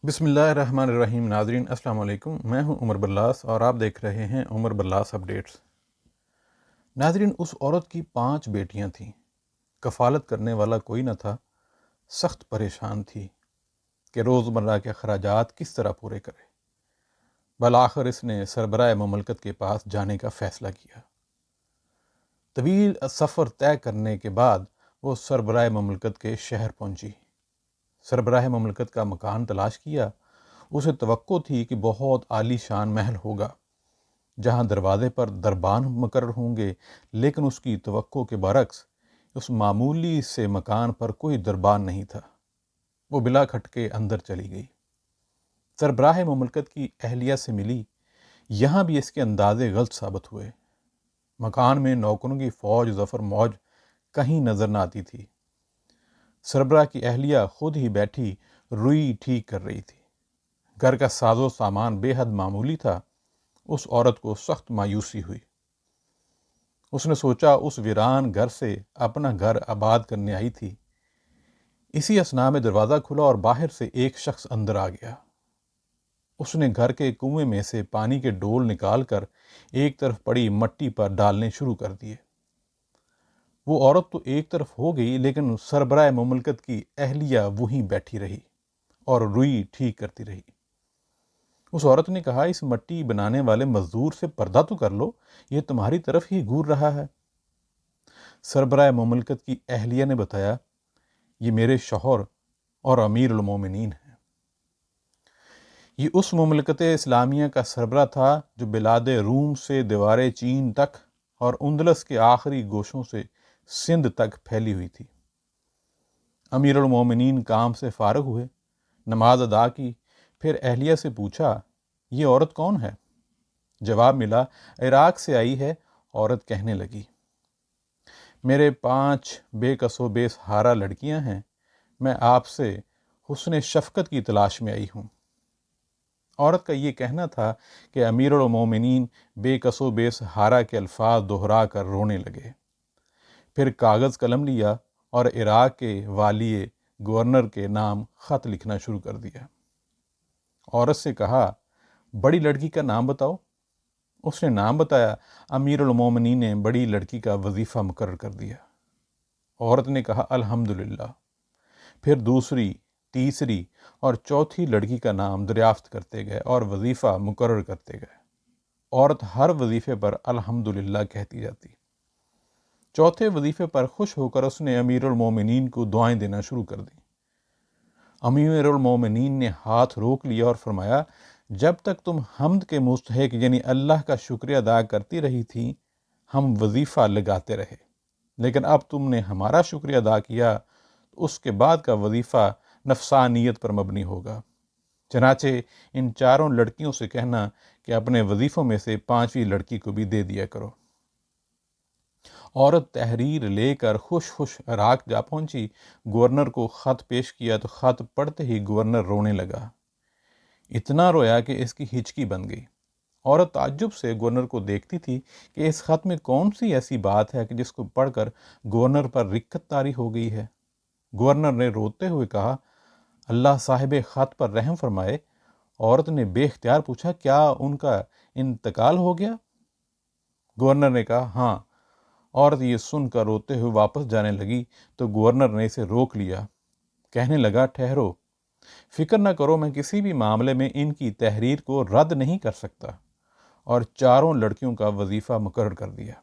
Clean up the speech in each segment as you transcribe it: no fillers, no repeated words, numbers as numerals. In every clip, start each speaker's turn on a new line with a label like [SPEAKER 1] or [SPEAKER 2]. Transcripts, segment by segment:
[SPEAKER 1] بسم اللہ الرحمن الرحیم۔ ناظرین السلام علیکم، میں ہوں عمر بلاس اور آپ دیکھ رہے ہیں عمر بلاس اپڈیٹس۔ ناظرین، اس عورت کی 5 بیٹیاں تھیں، کفالت کرنے والا کوئی نہ تھا، سخت پریشان تھی کہ روزمرہ کے اخراجات کس طرح پورے کرے۔ بالآخر اس نے سربراہ مملکت کے پاس جانے کا فیصلہ کیا۔ طویل سفر طے کرنے کے بعد وہ سربراہ مملکت کے شہر پہنچی۔ سربراہ مملکت کا مکان تلاش کیا۔ اسے توقع تھی کہ بہت عالی شان محل ہوگا جہاں دروازے پر دربان مقرر ہوں گے، لیکن اس کی توقع کے برعکس اس معمولی سے مکان پر کوئی دربان نہیں تھا۔ وہ بلا کھٹکے اندر چلی گئی۔ سربراہ مملکت کی اہلیہ سے ملی۔ یہاں بھی اس کے اندازے غلط ثابت ہوئے۔ مکان میں نوکروں کی فوج ظفر موج کہیں نظر نہ آتی تھی۔ سربراہ کی اہلیہ خود ہی بیٹھی روئی ٹھیک کر رہی تھی۔ گھر کا ساز و سامان بے حد معمولی تھا۔ اس عورت کو سخت مایوسی ہوئی۔ اس نے سوچا اس ویران گھر سے اپنا گھر آباد کرنے آئی تھی۔ اسی اثناء میں دروازہ کھلا اور باہر سے ایک شخص اندر آ گیا۔ اس نے گھر کے کنویں میں سے پانی کے ڈول نکال کر ایک طرف پڑی مٹی پر ڈالنے شروع کر دیے۔ وہ عورت تو ایک طرف ہو گئی، لیکن سربراہ مملکت کی اہلیہ وہیں بیٹھی رہی اور روئی ٹھیک کرتی رہی۔ اس عورت نے کہا، اس مٹی بنانے والے مزدور سے پردہ تو کر لو، یہ تمہاری طرف ہی گھور رہا ہے۔ سربراہ مملکت کی اہلیہ نے بتایا، یہ میرے شوہر اور امیر المومنین ہیں۔ یہ اس مملکت اسلامیہ کا سربراہ تھا جو بلاد روم سے دیوار چین تک اور اندلس کے آخری گوشوں سے سندھ تک پھیلی ہوئی تھی۔ امیر المومنین کام سے فارغ ہوئے، نماز ادا کی، پھر اہلیہ سے پوچھا، یہ عورت کون ہے؟ جواب ملا، عراق سے آئی ہے۔ عورت کہنے لگی، میرے 5 بے کس و بے سہارا لڑکیاں ہیں، میں آپ سے حسن شفقت کی تلاش میں آئی ہوں۔ عورت کا یہ کہنا تھا کہ امیر المومنین بے کس و بے سہارا کے الفاظ دہرا کر رونے لگے۔ پھر کاغذ قلم لیا اور عراق کے والی گورنر کے نام خط لکھنا شروع کر دیا۔ عورت سے کہا، بڑی لڑکی کا نام بتاؤ۔ اس نے نام بتایا۔ امیر المومنین نے بڑی لڑکی کا وظیفہ مقرر کر دیا۔ عورت نے کہا، الحمدللہ۔ پھر دوسری، تیسری اور چوتھی لڑکی کا نام دریافت کرتے گئے اور وظیفہ مقرر کرتے گئے۔ عورت ہر وظیفے پر الحمدللہ کہتی جاتی۔ چوتھے وظیفے پر خوش ہو کر اس نے امیر المومنین کو دعائیں دینا شروع کر دیں۔ امیر المومنین نے ہاتھ روک لیا اور فرمایا، جب تک تم حمد کے مستحق یعنی اللہ کا شکریہ ادا کرتی رہی تھی، ہم وظیفہ لگاتے رہے، لیکن اب تم نے ہمارا شکریہ ادا کیا تو اس کے بعد کا وظیفہ نفسانیت پر مبنی ہوگا۔ چنانچہ ان 4 لڑکیوں سے کہنا کہ اپنے وظیفوں میں سے 5ویں لڑکی کو بھی دے دیا کرو۔ عورت تحریر لے کر خوش خوش عراق جا پہنچی۔ گورنر کو خط پیش کیا تو خط پڑھتے ہی گورنر رونے لگا۔ اتنا رویا کہ اس کی ہچکی بن گئی۔ عورت تعجب سے گورنر کو دیکھتی تھی کہ اس خط میں کون سی ایسی بات ہے کہ جس کو پڑھ کر گورنر پر رکت طاری ہو گئی ہے۔ گورنر نے روتے ہوئے کہا، اللہ صاحب خط پر رحم فرمائے۔ عورت نے بے اختیار پوچھا، کیا ان کا انتقال ہو گیا؟ گورنر نے کہا، ہاں۔ عورت یہ سن کر روتے ہوئے واپس جانے لگی تو گورنر نے اسے روک لیا۔ کہنے لگا، ٹھہرو، فکر نہ کرو، میں کسی بھی معاملے میں ان کی تحریر کو رد نہیں کر سکتا، اور 4 لڑکیوں کا وظیفہ مقرر کر دیا۔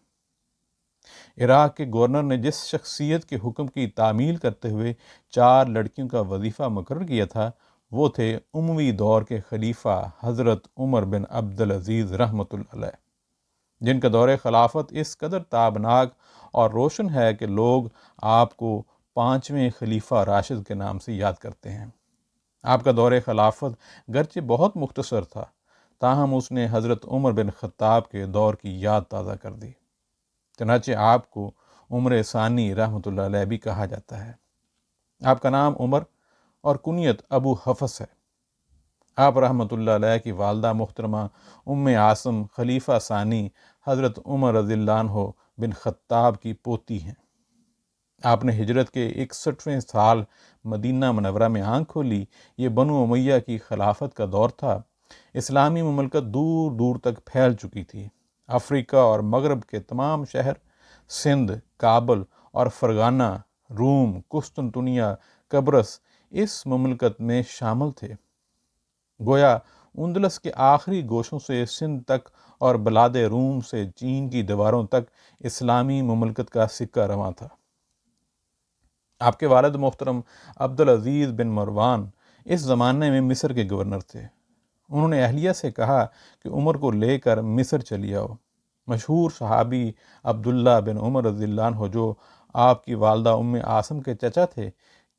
[SPEAKER 1] عراق کے گورنر نے جس شخصیت کے حکم کی تعمیل کرتے ہوئے 4 لڑکیوں کا وظیفہ مقرر کیا تھا، وہ تھے اموی دور کے خلیفہ حضرت عمر بن عبدالعزیز رحمۃ اللہ علیہ، جن کا دور خلافت اس قدر تابناک اور روشن ہے کہ لوگ آپ کو 5ویں خلیفہ راشد کے نام سے یاد کرتے ہیں۔ آپ کا دور خلافت گرچہ بہت مختصر تھا، تاہم اس نے حضرت عمر بن خطاب کے دور کی یاد تازہ کر دی۔ چنانچہ آپ کو عمر ثانی رحمۃ اللہ علیہ بھی کہا جاتا ہے۔ آپ کا نام عمر اور کنیت ابو حفص ہے۔ آپ رحمۃ اللہ علیہ کی والدہ محترمہ ام عاصم خلیفہ ثانی حضرت عمر رضی اللہ عنہ بن خطاب کی پوتی ہیں۔ آپ نے ہجرت کے 61ویں سال مدینہ منورہ میں آنکھ کھولی۔ یہ بنو امیہ کی خلافت کا دور تھا۔ اسلامی مملکت دور دور تک پھیل چکی تھی۔ افریقہ اور مغرب کے تمام شہر، سندھ، کابل اور فرغانہ، روم، قسطنطنیہ، قبرص اس مملکت میں شامل تھے۔ گویا اندلس کے آخری گوشوں سے سندھ تک اور بلاد روم سے چین کی دیواروں تک اسلامی مملکت کا سکہ رواں تھا۔ آپ کے والد محترم عبدالعزیز بن مروان اس زمانے میں مصر کے گورنر تھے۔ انہوں نے اہلیہ سے کہا کہ عمر کو لے کر مصر چلی آؤ۔ مشہور صحابی عبداللہ بن عمر رضی اللہ عنہ، جو آپ کی والدہ ام عاصم کے چچا تھے،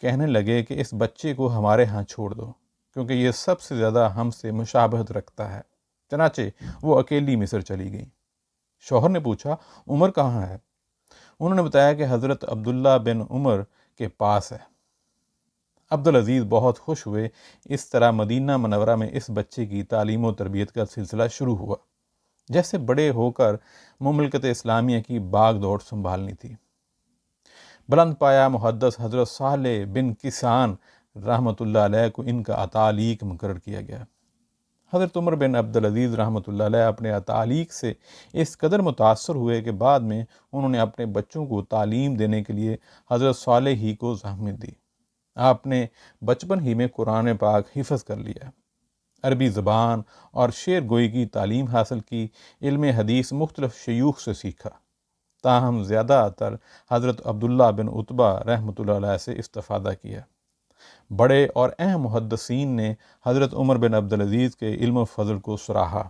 [SPEAKER 1] کہنے لگے کہ اس بچے کو ہمارے ہاں چھوڑ دو، کیونکہ یہ سب سے زیادہ ہم سے مشابہت رکھتا ہے۔ چنانچہ وہ اکیلی مصر چلی گئی۔ شوہر نے پوچھا، عمر کہاں ہے؟ انہوں نے بتایا کہ حضرت عبداللہ بن عمر کے پاس ہے۔ عبدالعزیز بہت خوش ہوئے۔ اس طرح مدینہ منورہ میں اس بچے کی تعلیم و تربیت کا سلسلہ شروع ہوا۔ جیسے بڑے ہو کر مملکت اسلامیہ کی باغ دوڑ سنبھالنی تھی۔ بلند پایا محدث حضرت صالح بن کیسان رحمۃ اللہ علیہ کو ان کا اتالیق مقرر کیا گیا۔ حضرت عمر بن عبدالعزیز رحمۃ اللہ علیہ اپنے اتالیق سے اس قدر متاثر ہوئے کہ بعد میں انہوں نے اپنے بچوں کو تعلیم دینے کے لیے حضرت صالح ہی کو زحمت دی۔ آپ نے بچپن ہی میں قرآن پاک حفظ کر لیا، عربی زبان اور شعر گوئی کی تعلیم حاصل کی، علم حدیث مختلف شیوخ سے سیکھا، تاہم زیادہ تر حضرت عبداللہ بن عتبہ رحمۃ اللہ علیہ سے استفادہ کیا۔ بڑے اور اہم محدثین نے حضرت عمر بن عبدالعزیز کے علم و فضل کو سراہا۔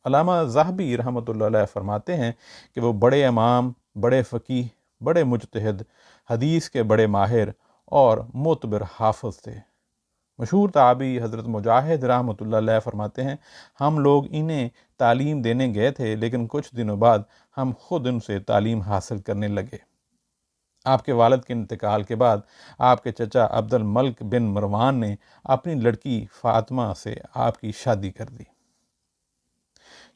[SPEAKER 1] علامہ ذہبی رحمۃ اللہ علیہ فرماتے ہیں کہ وہ بڑے امام، بڑے فقیہ، بڑے مجتہد، حدیث کے بڑے ماہر اور معتبر حافظ تھے۔ مشہور تابعی حضرت مجاہد رحمۃ اللہ علیہ فرماتے ہیں، ہم لوگ انہیں تعلیم دینے گئے تھے، لیکن کچھ دنوں بعد ہم خود ان سے تعلیم حاصل کرنے لگے۔ آپ کے والد کے انتقال کے بعد آپ کے چچا عبد الملک بن مروان نے اپنی لڑکی فاطمہ سے آپ کی شادی کر دی۔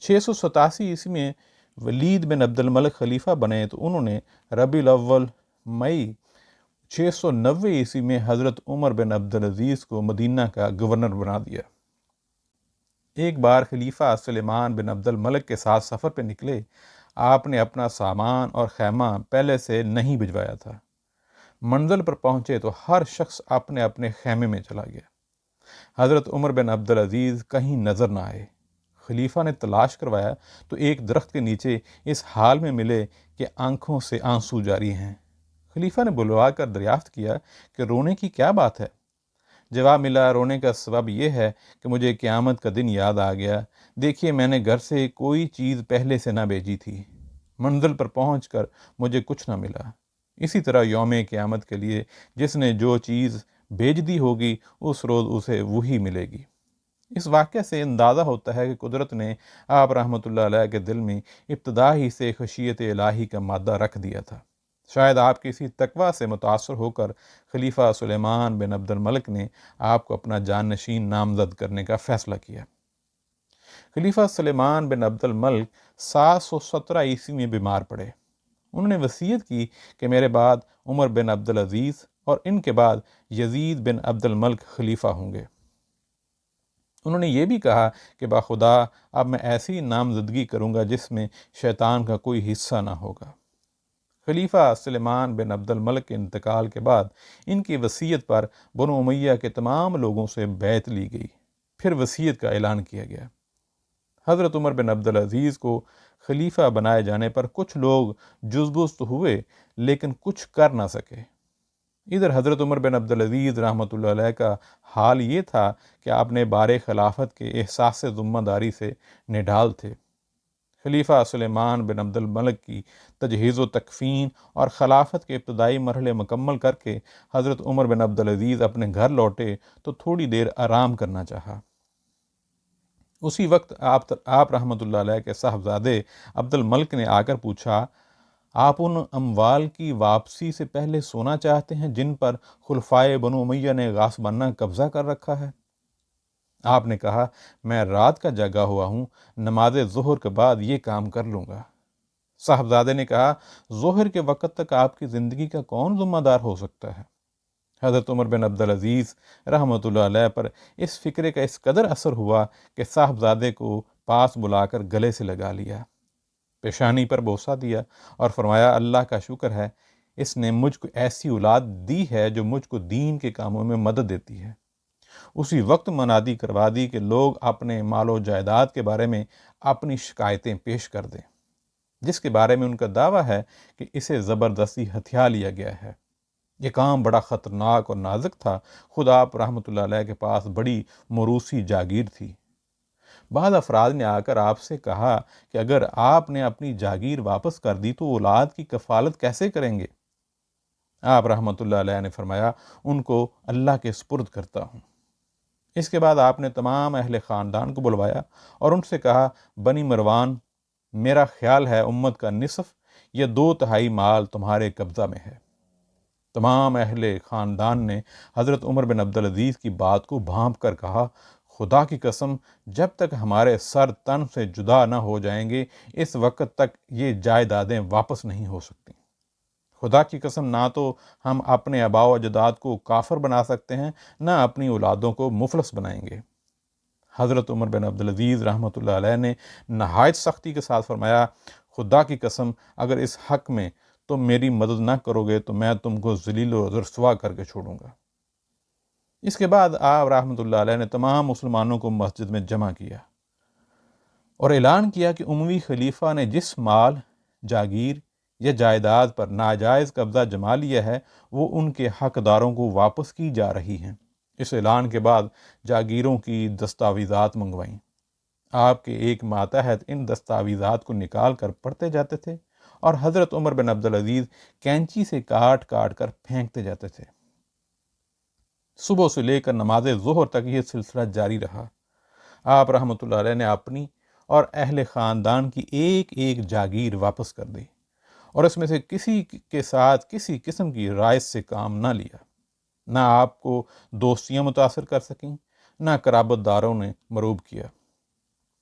[SPEAKER 1] 687 میں ولید بن عبد الملک خلیفہ بنے تو انہوں نے ربیع الاول مئی 690 میں حضرت عمر بن عبدالعزیز کو مدینہ کا گورنر بنا دیا۔ ایک بار خلیفہ سلیمان بن عبد الملک کے ساتھ سفر پہ نکلے۔ آپ نے اپنا سامان اور خیمہ پہلے سے نہیں بھجوایا تھا۔ منزل پر پہنچے تو ہر شخص اپنے اپنے خیمے میں چلا گیا۔ حضرت عمر بن عبدالعزیز کہیں نظر نہ آئے۔ خلیفہ نے تلاش کروایا تو ایک درخت کے نیچے اس حال میں ملے کہ آنکھوں سے آنسو جاری ہیں۔ خلیفہ نے بلوا کر دریافت کیا کہ رونے کی کیا بات ہے؟ جواب ملا، رونے کا سبب یہ ہے کہ مجھے قیامت کا دن یاد آ گیا۔ دیکھیے، میں نے گھر سے کوئی چیز پہلے سے نہ بھیجی تھی۔ منزل پر پہنچ کر مجھے کچھ نہ ملا۔ اسی طرح یوم قیامت کے لیے جس نے جو چیز بھیج دی ہوگی اس روز اسے وہی ملے گی۔ اس واقعے سے اندازہ ہوتا ہے کہ قدرت نے آپ رحمۃ اللہ علیہ کے دل میں ابتدا ہی سے خشیت الہی کا مادہ رکھ دیا تھا۔ شاید آپ کسی تقویٰ سے متاثر ہو کر خلیفہ سلیمان بن عبد الملک نے آپ کو اپنا جانشین نامزد کرنے کا فیصلہ کیا۔ خلیفہ سلیمان بن عبد الملک 717 میں بیمار پڑے۔ انہوں نے وصیت کی کہ میرے بعد عمر بن عبدالعزیز اور ان کے بعد یزید بن عبد الملک خلیفہ ہوں گے۔ انہوں نے یہ بھی کہا کہ باخدا اب میں ایسی نامزدگی کروں گا جس میں شیطان کا کوئی حصہ نہ ہوگا۔ خلیفہ سلیمان بن عبد الملک کے انتقال کے بعد ان کی وصیت پر بنو امیہ کے تمام لوگوں سے بیعت لی گئی۔ پھر وصیت کا اعلان کیا گیا۔ حضرت عمر بن عبدالعزیز کو خلیفہ بنائے جانے پر کچھ لوگ جزبز تو ہوئے لیکن کچھ کر نہ سکے۔ ادھر حضرت عمر بن عبدالعزیز رحمۃ اللہ علیہ کا حال یہ تھا کہ آپ نے بار خلافت کے احساس ذمہ داری سے نڈھال تھے۔ خلیفہ سلیمان بن عبد الملک کی تجہیز و تکفین اور خلافت کے ابتدائی مرحلے مکمل کر کے حضرت عمر بن عبدالعزیز اپنے گھر لوٹے تو تھوڑی دیر آرام کرنا چاہا۔ اسی وقت آپ رحمۃ اللہ علیہ کے صاحبزادے عبد الملک نے آ کر پوچھا، آپ ان اموال کی واپسی سے پہلے سونا چاہتے ہیں جن پر خلفائے بنو امیہ نے غاصبانہ قبضہ کر رکھا ہے؟ آپ نے کہا، میں رات کا جاگا ہوا ہوں، نماز ظہر کے بعد یہ کام کر لوں گا۔ صاحبزادے نے کہا، ظہر کے وقت تک آپ کی زندگی کا کون ذمہ دار ہو سکتا ہے؟ حضرت عمر بن عبدالعزیز رحمۃ اللہ علیہ پر اس فکرے کا اس قدر اثر ہوا کہ صاحبزادے کو پاس بلا کر گلے سے لگا لیا، پیشانی پر بوسہ دیا اور فرمایا، اللہ کا شکر ہے، اس نے مجھ کو ایسی اولاد دی ہے جو مجھ کو دین کے کاموں میں مدد دیتی ہے۔ اسی وقت منادی کروا دی کہ لوگ اپنے مال و جائیداد کے بارے میں اپنی شکایتیں پیش کر دیں، جس کے بارے میں ان کا دعویٰ ہے کہ اسے زبردستی ہتھیا لیا گیا ہے۔ یہ کام بڑا خطرناک اور نازک تھا۔ خود آپ رحمۃ اللہ علیہ کے پاس بڑی موروثی جاگیر تھی۔ بعض افراد نے آ کر آپ سے کہا کہ اگر آپ نے اپنی جاگیر واپس کر دی تو اولاد کی کفالت کیسے کریں گے؟ آپ رحمۃ اللہ علیہ نے فرمایا، ان کو اللہ کے سپرد کرتا ہوں۔ اس کے بعد آپ نے تمام اہل خاندان کو بلوایا اور ان سے کہا، بنی مروان، میرا خیال ہے امت کا نصف یا 2/3 مال تمہارے قبضہ میں ہے۔ تمام اہل خاندان نے حضرت عمر بن عبدالعزیز کی بات کو بھانپ کر کہا، خدا کی قسم، جب تک ہمارے سر تن سے جدا نہ ہو جائیں گے اس وقت تک یہ جائیدادیں واپس نہیں ہو سکتی۔ خدا کی قسم، نہ تو ہم اپنے آباء و اجداد کو کافر بنا سکتے ہیں، نہ اپنی اولادوں کو مفلس بنائیں گے۔ حضرت عمر بن عبدالعزیز رحمۃ اللہ علیہ نے نہایت سختی کے ساتھ فرمایا، خدا کی قسم، اگر اس حق میں تم میری مدد نہ کرو گے تو میں تم کو ذلیل و رسوا کر کے چھوڑوں گا۔ اس کے بعد آپ رحمۃ اللہ علیہ نے تمام مسلمانوں کو مسجد میں جمع کیا اور اعلان کیا کہ اموی خلیفہ نے جس مال، جاگیر یا جائیداد پر ناجائز قبضہ جما لیا ہے وہ ان کے حقداروں کو واپس کی جا رہی ہیں۔ اس اعلان کے بعد جاگیروں کی دستاویزات منگوائیں۔ آپ کے ایک ماتحت ان دستاویزات کو نکال کر پڑھتے جاتے تھے اور حضرت عمر بن عبدالعزیز کینچی سے کاٹ کاٹ کر پھینکتے جاتے تھے۔ صبح سے لے کر نماز ظہر تک یہ سلسلہ جاری رہا۔ آپ رحمۃ اللہ علیہ نے اپنی اور اہل خاندان کی ایک ایک جاگیر واپس کر دی اور اس میں سے کسی کے ساتھ کسی قسم کی رائے سے کام نہ لیا۔ نہ آپ کو دوستیاں متاثر کر سکیں، نہ قرابت داروں نے مروب کیا۔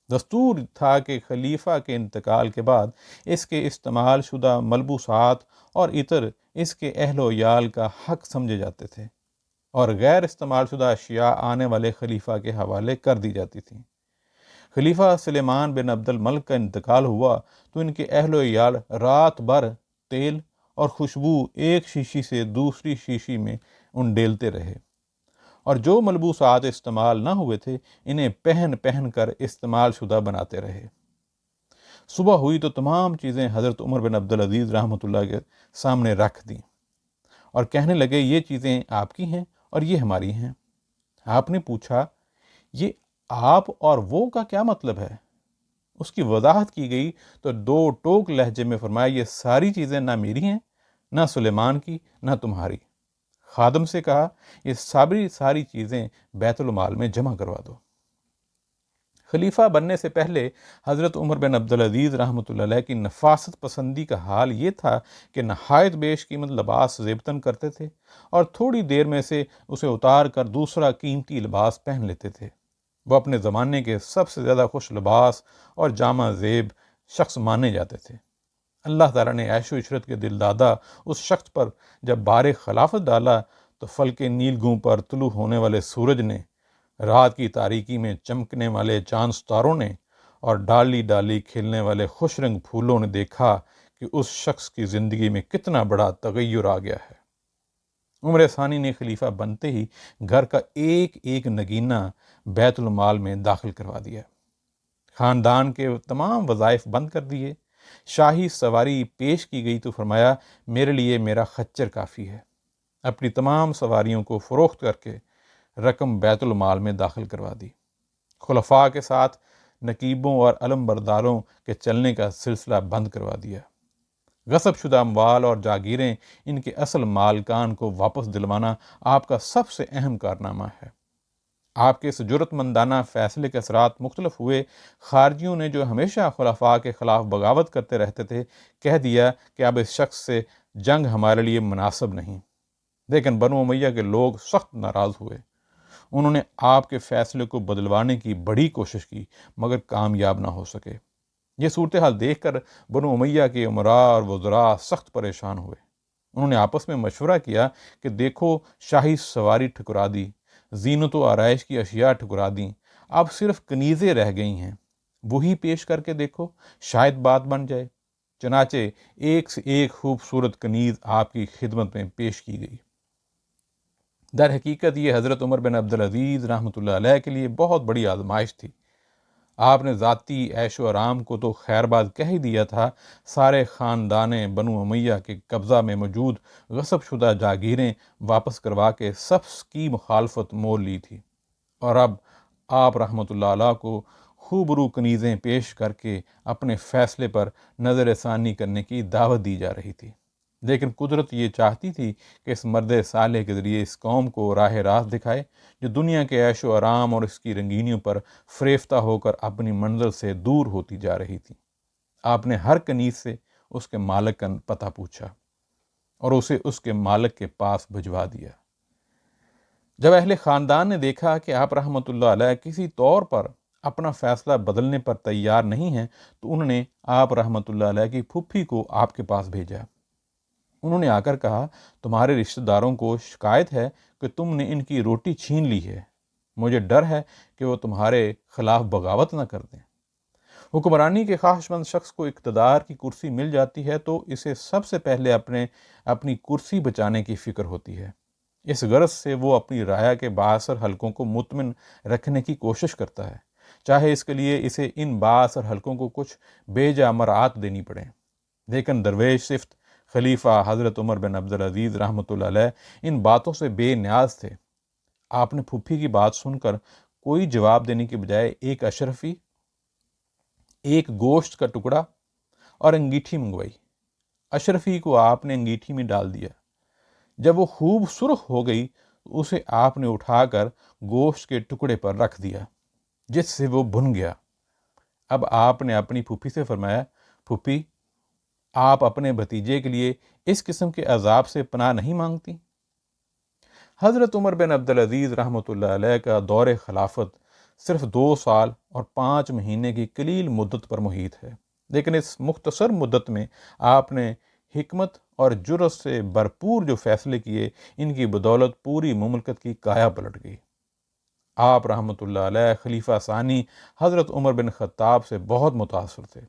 [SPEAKER 1] دستور تھا کہ خلیفہ کے انتقال کے بعد اس کے استعمال شدہ ملبوسات اور عطر اس کے اہل و عیال کا حق سمجھے جاتے تھے اور غیر استعمال شدہ اشیاء آنے والے خلیفہ کے حوالے کر دی جاتی تھیں۔ خلیفہ سلیمان بن عبد الملک کا انتقال ہوا تو ان کے اہل و عیال رات بھر تیل اور خوشبو ایک شیشی سے دوسری شیشی میں انڈیلتے رہے اور جو ملبوسات استعمال نہ ہوئے تھے انہیں پہن پہن کر استعمال شدہ بناتے رہے۔ صبح ہوئی تو تمام چیزیں حضرت عمر بن عبدالعزیز رحمۃ اللہ کے سامنے رکھ دیں اور کہنے لگے، یہ چیزیں آپ کی ہیں اور یہ ہماری ہیں۔ آپ نے پوچھا، یہ آپ اور وہ کا کیا مطلب ہے؟ اس کی وضاحت کی گئی تو 2 ٹوک لہجے میں فرمایا، یہ ساری چیزیں نہ میری ہیں، نہ سلیمان کی، نہ تمہاری۔ خادم سے کہا، یہ ساری چیزیں بیت المال میں جمع کروا دو۔ خلیفہ بننے سے پہلے حضرت عمر بن عبدالعزیز رحمۃ اللہ علیہ کی نفاست پسندی کا حال یہ تھا کہ نہایت بیش قیمت لباس زیبتن کرتے تھے اور تھوڑی دیر میں سے اسے اتار کر دوسرا قیمتی لباس پہن لیتے تھے۔ وہ اپنے زمانے کے سب سے زیادہ خوش لباس اور جامع زیب شخص مانے جاتے تھے۔ اللہ تعالیٰ نے عیش و عشرت کے دل دادا اس شخص پر جب بار خلافت ڈالا تو فلک نیلگوں پر طلوع ہونے والے سورج نے، رات کی تاریکی میں چمکنے والے چاند ستاروں نے اور ڈالی ڈالی کھلنے والے خوش رنگ پھولوں نے دیکھا کہ اس شخص کی زندگی میں کتنا بڑا تغیر آ گیا ہے۔ عمر ثانی نے خلیفہ بنتے ہی گھر کا ایک ایک نگینہ بیت المال میں داخل کروا دیا، خاندان کے تمام وظائف بند کر دیے۔ شاہی سواری پیش کی گئی تو فرمایا، میرے لیے میرا خچر کافی ہے۔ اپنی تمام سواریوں کو فروخت کر کے رقم بیت المال میں داخل کروا دی۔ خلفاء کے ساتھ نقیبوں اور علم برداروں کے چلنے کا سلسلہ بند کروا دیا۔ غصب شدہ اموال اور جاگیریں ان کے اصل مالکان کو واپس دلوانا آپ کا سب سے اہم کارنامہ ہے۔ آپ کے اس جرأت مندانہ فیصلے کے اثرات مختلف ہوئے۔ خارجیوں نے جو ہمیشہ خلفاء کے خلاف بغاوت کرتے رہتے تھے کہہ دیا کہ اب اس شخص سے جنگ ہمارے لیے مناسب نہیں، لیکن بنو امیہ کے لوگ سخت ناراض ہوئے۔ انہوں نے آپ کے فیصلے کو بدلوانے کی بڑی کوشش کی مگر کامیاب نہ ہو سکے۔ یہ صورتحال دیکھ کر بنو امیہ کے امراء اور وزراء سخت پریشان ہوئے۔ انہوں نے آپس میں مشورہ کیا کہ دیکھو، شاہی سواری ٹھکرا دی، زینت و آرائش کی اشیاء ٹھکرا دیں، اب صرف کنیزیں رہ گئی ہیں، وہی پیش کر کے دیکھو، شاید بات بن جائے۔ چنانچہ ایک سے ایک خوبصورت کنیز آپ کی خدمت میں پیش کی گئی۔ در حقیقت یہ حضرت عمر بن عبدالعزیز رحمۃ اللہ علیہ کے لیے بہت بڑی آزمائش تھی۔ آپ نے ذاتی عیش و آرام کو تو خیر بات کہہ ہی دیا تھا، سارے خاندان بنو امیہ کے قبضہ میں موجود غصب شدہ جاگیریں واپس کروا کے سب کی مخالفت مول لی تھی، اور اب آپ رحمۃ اللہ علیہ کو خوبرو کنیزیں پیش کر کے اپنے فیصلے پر نظر ثانی کرنے کی دعوت دی جا رہی تھی۔ لیکن قدرت یہ چاہتی تھی کہ اس مرد صالح کے ذریعے اس قوم کو راہ راست دکھائے جو دنیا کے عیش و آرام اور اس کی رنگینیوں پر فریفتہ ہو کر اپنی منزل سے دور ہوتی جا رہی تھی۔ آپ نے ہر کنیز سے اس کے مالک کا پتہ پوچھا اور اسے اس کے مالک کے پاس بھجوا دیا۔ جب اہل خاندان نے دیکھا کہ آپ رحمۃ اللہ علیہ کسی طور پر اپنا فیصلہ بدلنے پر تیار نہیں ہیں، تو انہوں نے آپ رحمۃ اللہ علیہ کی پھپھی کو آپ کے پاس بھیجا۔ انہوں نے آ کر کہا، تمہارے رشتہ داروں کو شکایت ہے کہ تم نے ان کی روٹی چھین لی ہے، مجھے ڈر ہے کہ وہ تمہارے خلاف بغاوت نہ کر دیں۔ حکمرانی کے خواہش مند شخص کو اقتدار کی کرسی مل جاتی ہے تو اسے سب سے پہلے اپنی کرسی بچانے کی فکر ہوتی ہے۔ اس غرض سے وہ اپنی رعایا کے بااثر حلقوں کو مطمئن رکھنے کی کوشش کرتا ہے، چاہے اس کے لیے اسے ان بااثر حلقوں کو کچھ بے جا مراعات دینی پڑیں۔ لیکن درویش صفت خلیفہ حضرت عمر بن عبدالعزیز رحمۃ اللہ علیہ ان باتوں سے بے نیاز تھے۔ آپ نے پھپھی کی بات سن کر کوئی جواب دینے کے بجائے ایک اشرفی، ایک گوشت کا ٹکڑا اور انگیٹھی منگوائی۔ اشرفی کو آپ نے انگیٹھی میں ڈال دیا۔ جب وہ خوب سرخ ہو گئی تو اسے آپ نے اٹھا کر گوشت کے ٹکڑے پر رکھ دیا، جس سے وہ بھن گیا۔ اب آپ نے اپنی پھپھی سے فرمایا، پھپھی، آپ اپنے بھتیجے کے لیے اس قسم کے عذاب سے پناہ نہیں مانگتی؟ حضرت عمر بن عبدالعزیز رحمۃ اللہ علیہ کا دور خلافت صرف 2 سال اور 5 مہینے کی قلیل مدت پر محیط ہے، لیکن اس مختصر مدت میں آپ نے حکمت اور جرأت سے بھرپور جو فیصلے کیے، ان کی بدولت پوری مملکت کی کایا پلٹ گئی۔ آپ رحمۃ اللہ علیہ خلیفہ ثانی حضرت عمر بن خطاب سے بہت متاثر تھے۔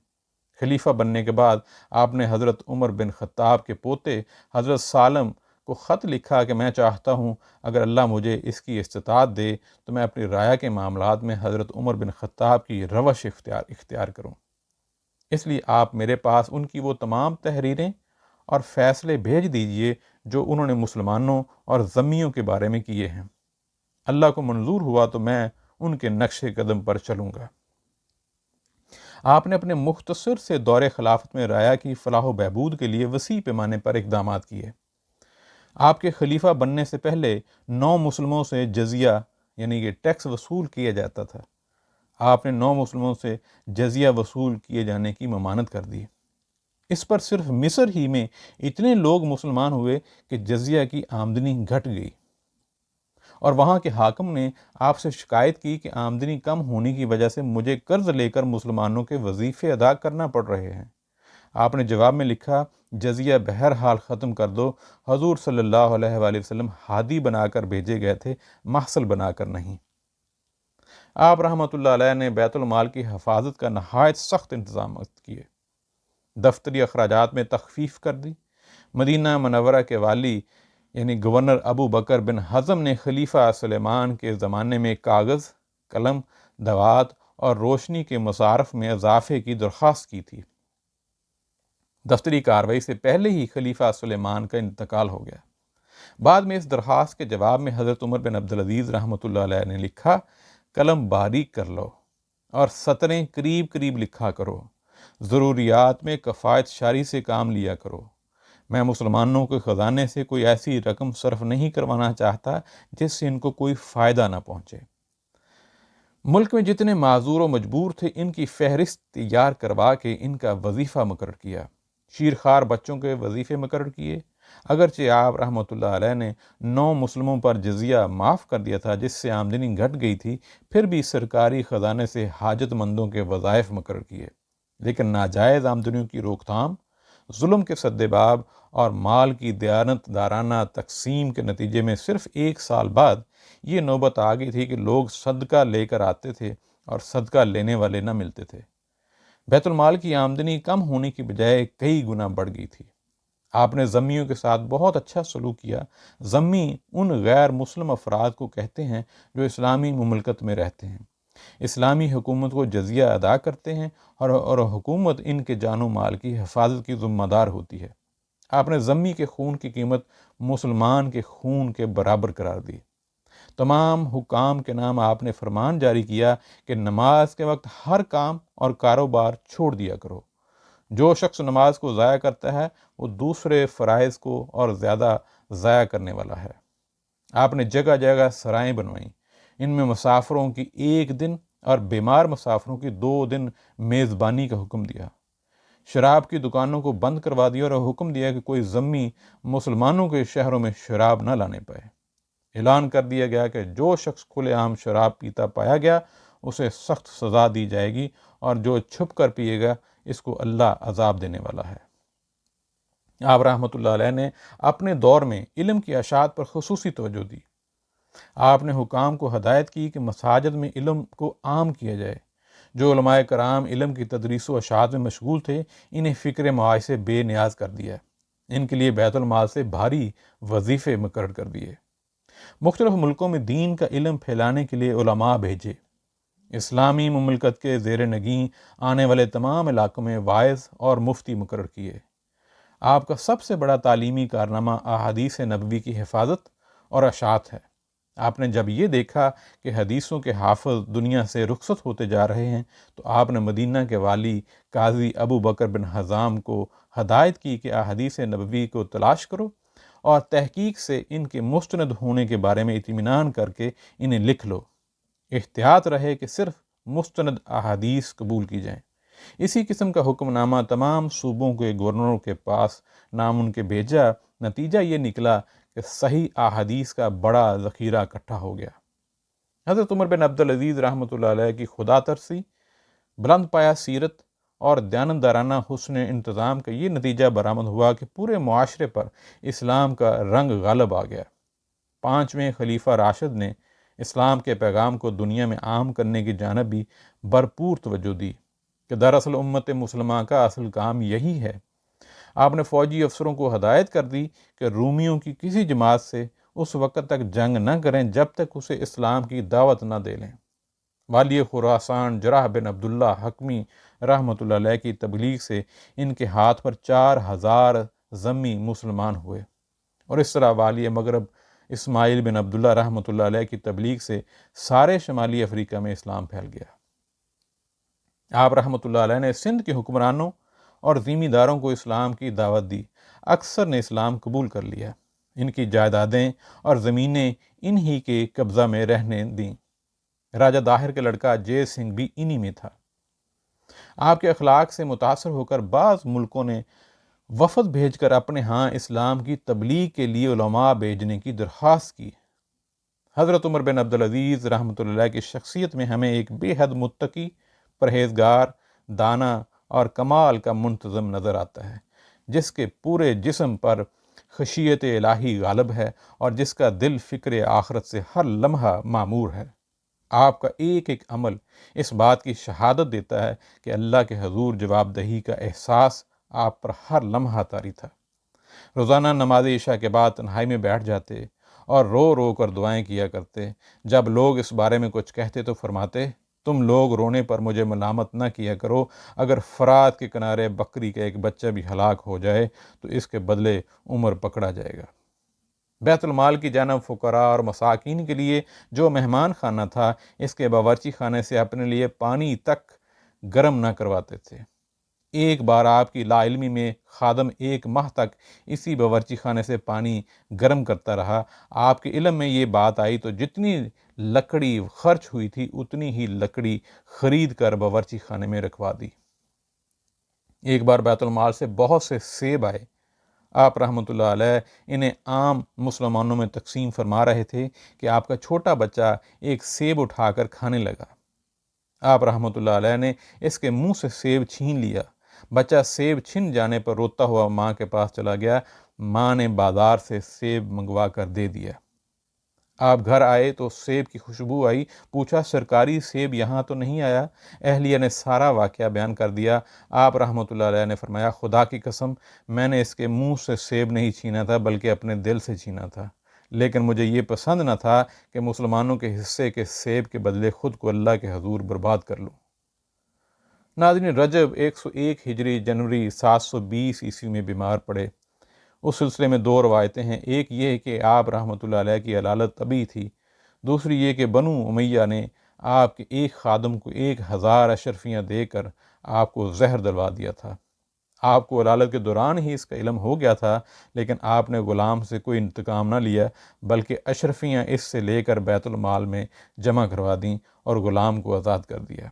[SPEAKER 1] خلیفہ بننے کے بعد آپ نے حضرت عمر بن خطاب کے پوتے حضرت سالم کو خط لکھا کہ میں چاہتا ہوں اگر اللہ مجھے اس کی استطاعت دے تو میں اپنی رعایا کے معاملات میں حضرت عمر بن خطاب کی روش اختیار کروں، اس لیے آپ میرے پاس ان کی وہ تمام تحریریں اور فیصلے بھیج دیجئے جو انہوں نے مسلمانوں اور ذمیوں کے بارے میں کیے ہیں۔ اللہ کو منظور ہوا تو میں ان کے نقش قدم پر چلوں گا۔ آپ نے اپنے مختصر سے دور خلافت میں رعایا کی فلاح و بہبود کے لیے وسیع پیمانے پر اقدامات کیے۔ آپ کے خلیفہ بننے سے پہلے 9 مسلموں سے جزیہ یعنی کہ ٹیکس وصول کیا جاتا تھا۔ آپ نے 9 مسلموں سے جزیہ وصول کیے جانے کی ممانعت کر دی۔ اس پر صرف مصر ہی میں اتنے لوگ مسلمان ہوئے کہ جزیہ کی آمدنی گھٹ گئی، اور وہاں کے حاکم نے آپ سے شکایت کی کہ آمدنی کم ہونے کی وجہ سے مجھے قرض لے کر مسلمانوں کے وظیفے ادا کرنا پڑ رہے ہیں۔ آپ نے جواب میں لکھا، جزیہ بہرحال ختم کر دو، حضور صلی اللہ علیہ وآلہ وسلم ہادی بنا کر بھیجے گئے تھے، محصل بنا کر نہیں۔ آپ رحمۃ اللہ علیہ نے بیت المال کی حفاظت کا نہایت سخت انتظامات کیے، دفتری اخراجات میں تخفیف کر دی۔ مدینہ منورہ کے والی یعنی گورنر ابو بکر بن حزم نے خلیفہ سلیمان کے زمانے میں کاغذ، قلم، دوات اور روشنی کے مصارف میں اضافے کی درخواست کی تھی۔ دفتری کارروائی سے پہلے ہی خلیفہ سلیمان کا انتقال ہو گیا۔ بعد میں اس درخواست کے جواب میں حضرت عمر بن عبدالعزیز رحمۃ اللہ علیہ نے لکھا، قلم باریک کر لو اور سطریں قریب قریب لکھا کرو، ضروریات میں کفایت شاری سے کام لیا کرو۔ میں مسلمانوں کے خزانے سے کوئی ایسی رقم صرف نہیں کروانا چاہتا جس سے ان کو کوئی فائدہ نہ پہنچے۔ ملک میں جتنے معذور و مجبور تھے ان کی فہرست تیار کروا کے ان کا وظیفہ مقرر کیا، شیرخوار بچوں کے وظیفے مقرر کیے۔ اگرچہ آپ رحمۃ اللہ علیہ نے 9 مسلموں پر جزیہ معاف کر دیا تھا جس سے آمدنی گھٹ گئی تھی، پھر بھی سرکاری خزانے سے حاجت مندوں کے وظائف مقرر کیے۔ لیکن ناجائز آمدنیوں کی روک تھام، ظلم کے سدباب اور مال کی دیانت دارانہ تقسیم کے نتیجے میں صرف 1 سال بعد یہ نوبت آ گئی تھی کہ لوگ صدقہ لے کر آتے تھے اور صدقہ لینے والے نہ ملتے تھے۔ بیت المال کی آمدنی کم ہونے کی بجائے کئی گنا بڑھ گئی تھی۔ آپ نے ذمیوں کے ساتھ بہت اچھا سلوک کیا۔ ذمی ان غیر مسلم افراد کو کہتے ہیں جو اسلامی مملکت میں رہتے ہیں، اسلامی حکومت کو جزیہ ادا کرتے ہیں اور حکومت ان کے جان و مال کی حفاظت کی ذمہ دار ہوتی ہے۔ آپ نے ذمی کے خون کی قیمت مسلمان کے خون کے برابر قرار دی۔ تمام حکام کے نام آپ نے فرمان جاری کیا کہ نماز کے وقت ہر کام اور کاروبار چھوڑ دیا کرو۔ جو شخص نماز کو ضائع کرتا ہے وہ دوسرے فرائض کو اور زیادہ ضائع کرنے والا ہے۔ آپ نے جگہ جگہ سرائیں بنوائیں، ان میں مسافروں کی 1 دن اور بیمار مسافروں کی 2 دن میزبانی کا حکم دیا۔ شراب کی دکانوں کو بند کروا دیا اور حکم دیا کہ کوئی ذمی مسلمانوں کے شہروں میں شراب نہ لانے پائے۔ اعلان کر دیا گیا کہ جو شخص کھلے عام شراب پیتا پایا گیا اسے سخت سزا دی جائے گی، اور جو چھپ کر پیے گا اس کو اللہ عذاب دینے والا ہے۔ آپ رحمۃ اللہ علیہ نے اپنے دور میں علم کی اشاعت پر خصوصی توجہ دی۔ آپ نے حکام کو ہدایت کی کہ مساجد میں علم کو عام کیا جائے۔ جو علماء کرام علم کی تدریس و اشاعت میں مشغول تھے انہیں فکر معاش سے بے نیاز کر دیا۔ ان کے لیے بیت المال سے بھاری وظیفے مقرر کر دیے۔ مختلف ملکوں میں دین کا علم پھیلانے کے لیے علماء بھیجے۔ اسلامی مملکت کے زیر نگیں آنے والے تمام علاقوں میں واعظ اور مفتی مقرر کیے۔ آپ کا سب سے بڑا تعلیمی کارنامہ احادیث نبوی کی حفاظت اور اشاعت ہے۔ آپ نے جب یہ دیکھا کہ حدیثوں کے حافظ دنیا سے رخصت ہوتے جا رہے ہیں تو آپ نے مدینہ کے والی قاضی ابو بکر بن حزام کو ہدایت کی کہ احادیث نبوی کو تلاش کرو اور تحقیق سے ان کے مستند ہونے کے بارے میں اطمینان کر کے انہیں لکھ لو۔ احتیاط رہے کہ صرف مستند احادیث قبول کی جائیں۔ اسی قسم کا حکم نامہ تمام صوبوں کے گورنروں کے پاس نام ان کے بھیجا۔ نتیجہ یہ نکلا کہ صحیح احادیث کا بڑا ذخیرہ اکٹھا ہو گیا۔ حضرت عمر بن عبدالعزیز رحمۃ اللہ علیہ کی خدا ترسی، بلند پایہ سیرت اور دیانتدارانہ حسن انتظام کا یہ نتیجہ برآمد ہوا کہ پورے معاشرے پر اسلام کا رنگ غالب آ گیا۔ 5ویں خلیفہ راشد نے اسلام کے پیغام کو دنیا میں عام کرنے کی جانب بھی بھرپور توجہ دی کہ دراصل امت مسلمہ کا اصل کام یہی ہے۔ آپ نے فوجی افسروں کو ہدایت کر دی کہ رومیوں کی کسی جماعت سے اس وقت تک جنگ نہ کریں جب تک اسے اسلام کی دعوت نہ دے لیں۔ والی خراسان جراح بن عبداللہ حکمی رحمۃ اللہ علیہ کی تبلیغ سے ان کے ہاتھ پر 4000 ذمی مسلمان ہوئے، اور اس طرح والی مغرب اسماعیل بن عبداللہ رحمۃ اللہ علیہ کی تبلیغ سے سارے شمالی افریقہ میں اسلام پھیل گیا۔ آپ رحمۃ اللہ علیہ نے سندھ کے حکمرانوں اور ذمہ داروں کو اسلام کی دعوت دی۔ اکثر نے اسلام قبول کر لیا۔ ان کی جائیدادیں اور زمینیں انہی کے قبضہ میں رہنے دیں۔ راجہ داہر کے لڑکا جے سنگھ بھی انہی میں تھا۔ آپ کے اخلاق سے متاثر ہو کر بعض ملکوں نے وفد بھیج کر اپنے ہاں اسلام کی تبلیغ کے لیے علماء بھیجنے کی درخواست کی۔ حضرت عمر بن عبدالعزیز رحمۃ اللہ علیہ کی شخصیت میں ہمیں ایک بے حد متقی، پرہیزگار، دانا اور کمال کا منتظم نظر آتا ہے، جس کے پورے جسم پر خشیت الہی غالب ہے اور جس کا دل فکر آخرت سے ہر لمحہ معمور ہے۔ آپ کا ایک ایک عمل اس بات کی شہادت دیتا ہے کہ اللہ کے حضور جواب دہی کا احساس آپ پر ہر لمحہ طاری تھا۔ روزانہ نماز عشاء کے بعد تنہائی میں بیٹھ جاتے اور رو رو کر دعائیں کیا کرتے۔ جب لوگ اس بارے میں کچھ کہتے تو فرماتے، تم لوگ رونے پر مجھے ملامت نہ کیا کرو، اگر فرات کے کنارے بکری کا ایک بچہ بھی ہلاک ہو جائے تو اس کے بدلے عمر پکڑا جائے گا۔ بیت المال کی جانب فقراء اور مساکین کے لیے جو مہمان خانہ تھا، اس کے باورچی خانے سے اپنے لیے پانی تک گرم نہ کرواتے تھے۔ ایک بار آپ کی لا علمی میں خادم 1 ماہ تک اسی باورچی خانے سے پانی گرم کرتا رہا۔ آپ کے علم میں یہ بات آئی تو جتنی لکڑی خرچ ہوئی تھی اتنی ہی لکڑی خرید کر باورچی خانے میں رکھوا دی۔ ایک بار بیت المال سے بہت سے سیب آئے۔ آپ رحمۃ اللہ علیہ انہیں عام مسلمانوں میں تقسیم فرما رہے تھے کہ آپ کا چھوٹا بچہ ایک سیب اٹھا کر کھانے لگا۔ آپ رحمۃ اللہ علیہ نے اس کے منہ سے سیب چھین لیا۔ بچہ سیب چھن جانے پر روتا ہوا ماں کے پاس چلا گیا۔ ماں نے بازار سے سیب منگوا کر دے دیا۔ آپ گھر آئے تو سیب کی خوشبو آئی۔ پوچھا سرکاری سیب یہاں تو نہیں آیا؟ اہلیہ نے سارا واقعہ بیان کر دیا۔ آپ رحمۃ اللہ علیہ نے فرمایا خدا کی قسم میں نے اس کے منہ سے سیب نہیں چھینا تھا بلکہ اپنے دل سے چھینا تھا، لیکن مجھے یہ پسند نہ تھا کہ مسلمانوں کے حصے کے سیب کے بدلے خود کو اللہ کے حضور برباد کر لوں۔ ناظرین، رجب 101 ہجری جنوری 720 میں بیمار پڑے۔ اس سلسلے میں دو روایتیں ہیں۔ ایک یہ کہ آپ رحمۃ اللہ علیہ کی علالت طبی تھی، دوسری یہ کہ بنو امیہ نے آپ کے ایک خادم کو 1000 اشرفیاں دے کر آپ کو زہر دلوا دیا تھا۔ آپ کو علالت کے دوران ہی اس کا علم ہو گیا تھا، لیکن آپ نے غلام سے کوئی انتقام نہ لیا بلکہ اشرفیاں اس سے لے کر بیت المال میں جمع کروا دیں اور غلام کو آزاد کر دیا۔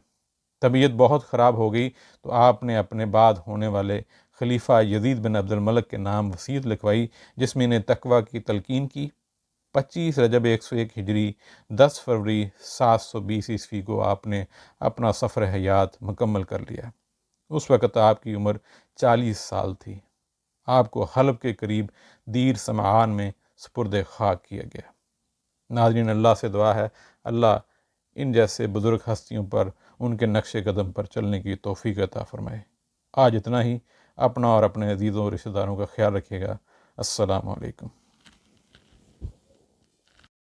[SPEAKER 1] طبیعت بہت خراب ہو گئی تو آپ نے اپنے بعد ہونے والے خلیفہ یزید بن عبد الملک کے نام وصیت لکھوائی، جس میں انہیں تقوی کی تلقین کی۔ 25 رجب 101 ہجری 10 فروری 720 کو آپ نے اپنا سفر حیات مکمل کر لیا۔ اس وقت آپ کی عمر 40 سال تھی۔ آپ کو حلب کے قریب دیر سمعان میں سپرد خاک کیا گیا۔ ناظرین، اللہ سے دعا ہے اللہ ان جیسے بزرگ ہستیوں پر ان کے نقش قدم پر چلنے کی توفیق عطا فرمائے۔ آج اتنا ہی۔ اپنا اور اپنے عزیزوں اور رشتہ داروں کا خیال رکھیے گا۔ السلام علیکم۔